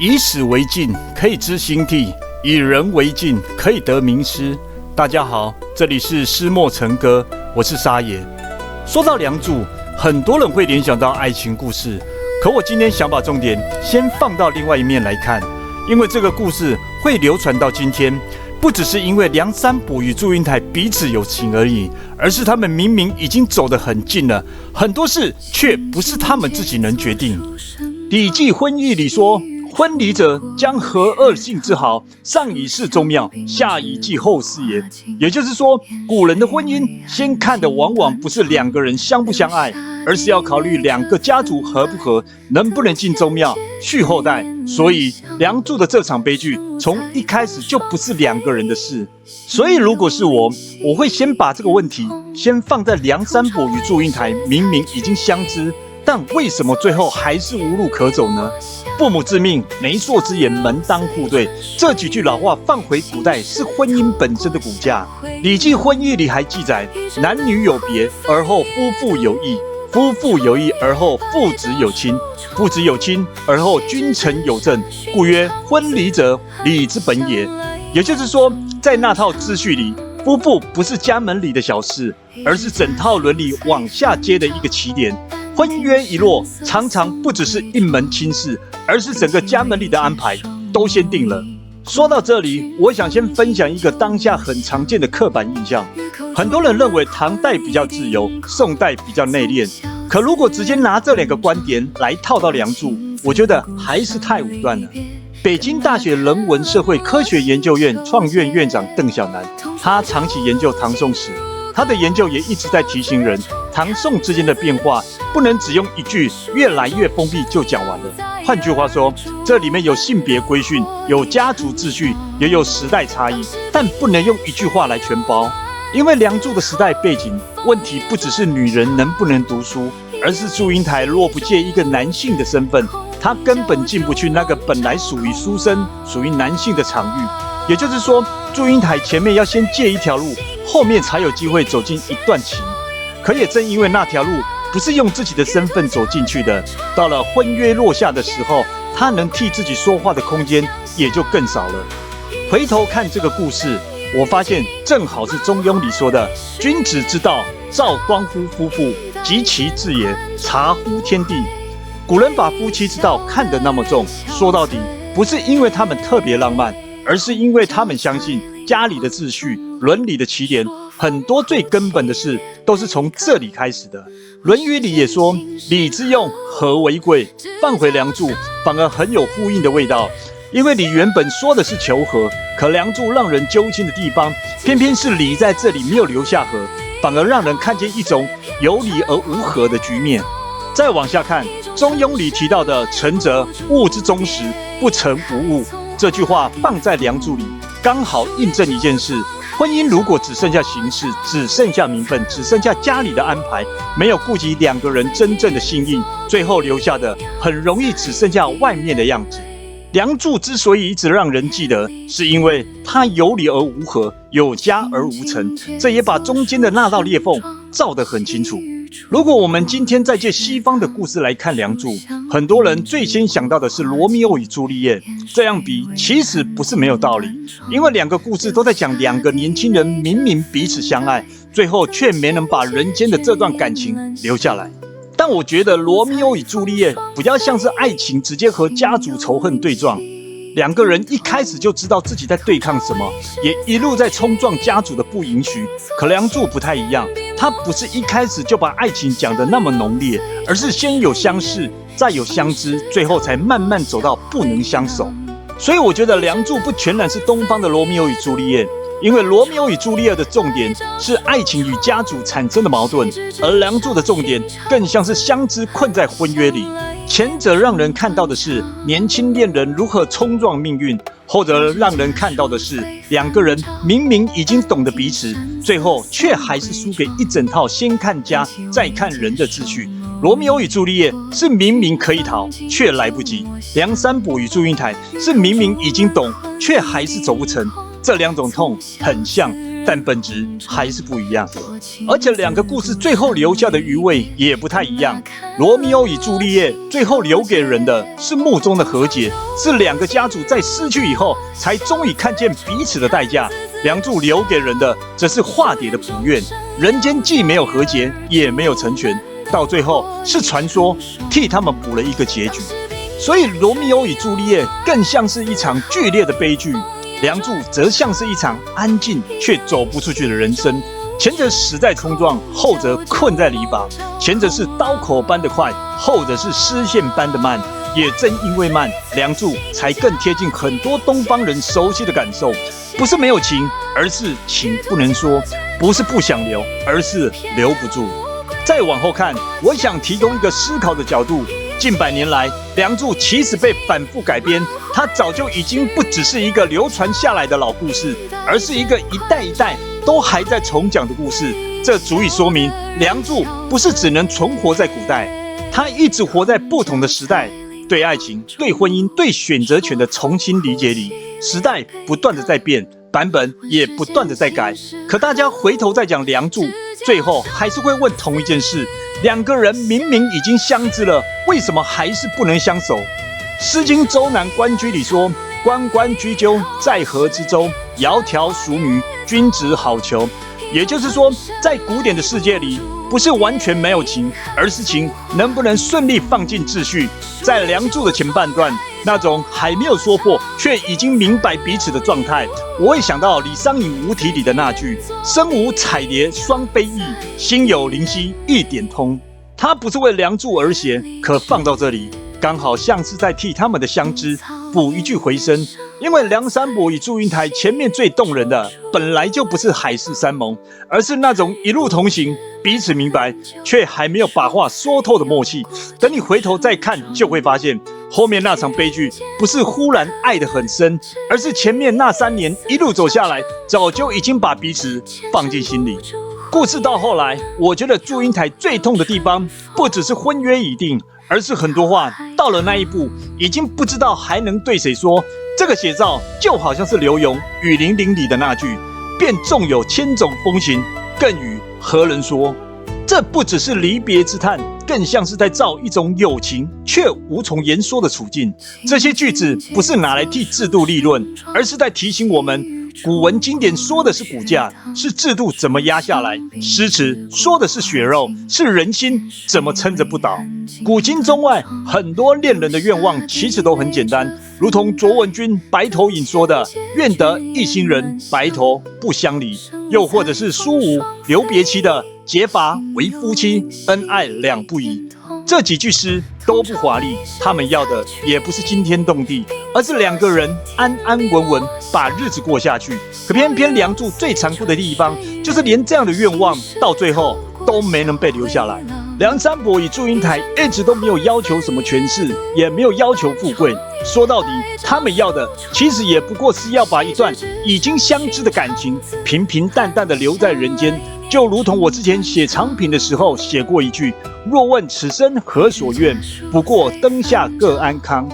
以史为镜，可以知兴替；以人为镜，可以得名师。大家好，这里是诗墨成歌，我是沙爷。说到梁祝，很多人会联想到爱情故事，可我今天想把重点先放到另外一面来看，因为这个故事会流传到今天，不只是因为梁山伯与祝英台彼此有情而已，而是他们明明已经走得很近了，很多事却不是他们自己能决定。《礼记·婚义》里说：“婚礼者，将和二姓之好，上以事宗庙，下以继后世也。”也就是说，古人的婚姻先看的往往不是两个人相不相爱，而是要考虑两个家族合不合，能不能进宗庙续后代。所以梁祝的这场悲剧从一开始就不是两个人的事。所以如果是我会先把这个问题先放在梁山伯与祝英台明明已经相知，但为什么最后还是无路可走呢？父母之命，媒妁之言，门当户对，这几句老话放回古代是婚姻本身的骨架。《礼记·婚义》里还记载：“男女有别，而后夫妇有义；夫妇有义，而后父子有亲；父子有亲，而后君臣有政。故曰：婚礼者，礼之本也。”也就是说，在那套秩序里，夫妇不是家门里的小事，而是整套伦理往下接的一个起点。婚约一落，常常不只是一门亲事，而是整个家门里的安排都先定了。说到这里，我想先分享一个当下很常见的刻板印象。很多人认为唐代比较自由，宋代比较内敛。可如果直接拿这两个观点来套到梁祝，我觉得还是太武断了。北京大学人文社会科学研究院创院院长邓小南，他长期研究唐宋史。他的研究也一直在提醒人，唐宋之间的变化不能只用一句越来越封闭就讲完了。换句话说，这里面有性别规训，有家族秩序，也有时代差异，但不能用一句话来全包。因为梁祝的时代背景问题不只是女人能不能读书，而是祝英台若不借一个男性的身份，她根本进不去那个本来属于书生、属于男性的场域。也就是说，祝英台前面要先借一条路，后面才有机会走进一段情。可也正因为那条路不是用自己的身份走进去的，到了婚约落下的时候，她能替自己说话的空间也就更少了。回头看这个故事，我发现正好是《中庸》里说的：“君子之道，造端乎夫妇，及其志也，察乎天地。”古人把夫妻之道看得那么重，说到底不是因为他们特别浪漫，而是因为他们相信家里的秩序、伦理的起点，很多最根本的事都是从这里开始的。《论语》里也说：“礼之用，和为贵。”放回梁祝，反而很有呼应的味道。因为礼原本说的是求和，可梁祝让人揪心的地方，偏偏是礼在这里没有留下和，反而让人看见一种有礼而无和的局面。再往下看，《中庸》里提到的“诚则，物之终始，不诚无物”，这句话放在梁祝里，刚好印证一件事：婚姻如果只剩下形式，只剩下名分，只剩下家里的安排，没有顾及两个人真正的心意，最后留下的很容易只剩下外面的样子。梁祝之所以一直让人记得，是因为他有理而无和，有家而无成，这也把中间的那道裂缝照得很清楚。如果我们今天再借西方的故事来看梁祝，很多人最先想到的是罗密欧与朱丽叶。这样比其实不是没有道理，因为两个故事都在讲两个年轻人明明彼此相爱，最后却没能把人间的这段感情留下来。但我觉得罗密欧与朱丽叶比较像是爱情直接和家族仇恨对撞，两个人一开始就知道自己在对抗什么，也一路在冲撞家族的不允许。可梁祝不太一样，他不是一开始就把爱情讲得那么浓烈，而是先有相识，再有相知，最后才慢慢走到不能相守。所以我觉得梁祝不全然是东方的罗密欧与朱丽叶，因为罗密欧与朱丽叶的重点是爱情与家族产生的矛盾，而梁祝的重点更像是相知困在婚约里。前者让人看到的是年轻恋人如何冲撞命运，后者让人看到的是两个人明明已经懂得彼此，最后却还是输给一整套先看家再看人的秩序。罗密欧与朱丽叶是明明可以逃，却来不及；梁山伯与祝英台是明明已经懂，却还是走不成。这两种痛很像，但本质还是不一样。而且两个故事最后留下的余味也不太一样。罗密欧与朱丽叶最后留给人的是墓中的和解，是两个家族在失去以后才终于看见彼此的代价。梁祝留给人的则是化蝶的不愿，人间既没有和解，也没有成全，到最后是传说替他们补了一个结局。所以罗密欧与朱丽叶更像是一场剧烈的悲剧，梁祝则像是一场安静却走不出去的人生。前者死在冲撞，后者困在篱笆；前者是刀口般的快，后者是丝线般的慢。也正因为慢，梁祝才更贴近很多东方人熟悉的感受。不是没有情，而是情不能说；不是不想留，而是留不住。再往后看，我想提供一个思考的角度。近百年来，梁祝其实被反复改编，它早就已经不只是一个流传下来的老故事，而是一个一代一代都还在重讲的故事。这足以说明，梁祝不是只能存活在古代，他一直活在不同的时代，对爱情、对婚姻、对选择权的重新理解里。时代不断的在变，版本也不断的在改。可大家回头再讲梁祝，最后还是会问同一件事：两个人明明已经相知了，为什么还是不能相守？《诗经·周南·关雎》里说：“关关雎鸠，在河之洲。窈窕淑女，君子好逑。”也就是说，在古典的世界里，不是完全没有情，而是情能不能顺利放进秩序。在梁祝的前半段，那种还没有说破却已经明白彼此的状态，我会想到李商隐《无题》里的那句“身无彩蝶双飞翼，心有灵犀一点通”。它不是为梁祝而写，可放到这里，刚好像是在替他们的相知补一句回声。因为梁山伯与祝英台前面最动人的，本来就不是海誓山盟，而是那种一路同行，彼此明白，却还没有把话说透的默契。等你回头再看，就会发现，后面那场悲剧不是忽然爱得很深，而是前面那3年一路走下来，早就已经把彼此放进心里。故事到后来，我觉得祝英台最痛的地方，不只是婚约已定，而是很多话到了那一步，已经不知道还能对谁说。这个写照就好像是刘墉《雨霖铃》里的那句“便纵有千种风情，更与何人说”。这不只是离别之叹，更像是在造一种有情却无从言说的处境。这些句子不是拿来替制度立论，而是在提醒我们，古文经典说的是骨架，是制度怎么压下来；诗词说的是血肉，是人心怎么撑着不倒。古今中外，很多恋人的愿望其实都很简单，如同卓文君《白头吟》说的“愿得一心人，白头不相离”，又或者是苏武留别妻的“结发为夫妻，恩爱两不疑”。这几句诗都不华丽，他们要的也不是惊天动地，而是两个人安安稳稳把日子过下去。可偏偏梁祝最残酷的地方，就是连这样的愿望到最后都没能被留下来。梁山伯与祝英台一直都没有要求什么权势，也没有要求富贵。说到底，他们要的其实也不过是要把一段已经相知的感情平平淡淡的留在人间。就如同我之前写长评的时候写过一句：“若问此生何所愿，不过灯下各安康。”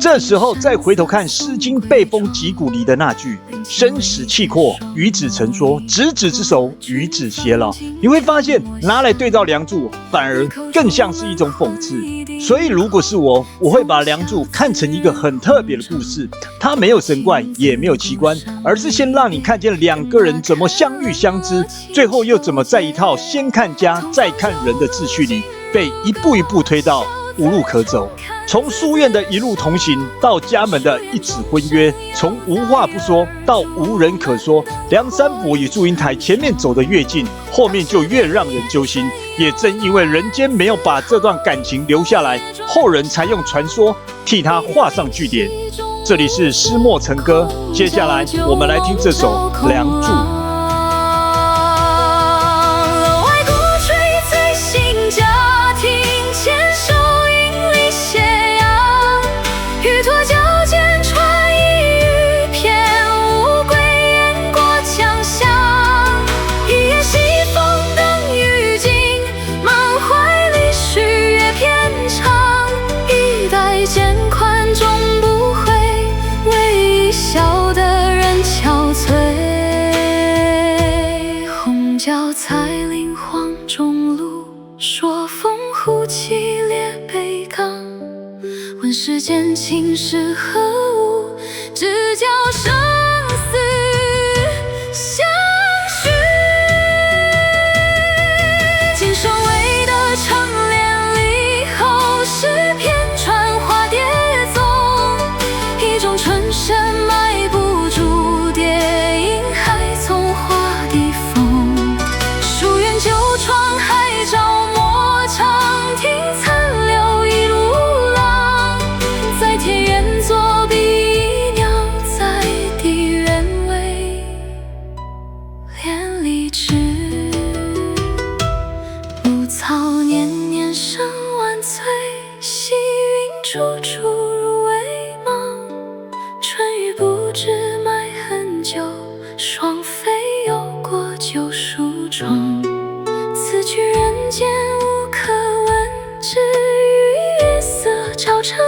这时候再回头看《诗经·背风·击鼓》里的那句“生死契阔，与子成说，执子之手，与子偕老”，你会发现拿来对照梁祝，反而更像是一种讽刺。所以如果是我会把梁祝看成一个很特别的故事。它没有神怪，也没有奇观，而是先让你看见两个人怎么相遇相知，最后又怎么在一套先看家再看人的秩序里，被一步一步推到无路可走。从书院的一路同行到家门的一纸婚约，从无话不说到无人可说，梁山伯与祝英台前面走得越近，后面就越让人揪心。也正因为人间没有把这段感情留下来，后人才用传说替他画上句点。这里是诗墨成歌，接下来我们来听这首《梁祝》。终不会，唯一笑的人憔悴。世间情是何物，只教生死相许。今生为的长恋离后，诗篇传花蝶踪，一种春深埋不住蝶影，还从花地风。书院旧窗还照陌长亭，残留一路郎，在天愿作比翼鸟，在地愿为连理枝。牧草年年生万岁，细云处处入微茫。春雨不知埋很久，双飞游过旧书窗。此去人间无可问，只余月色照成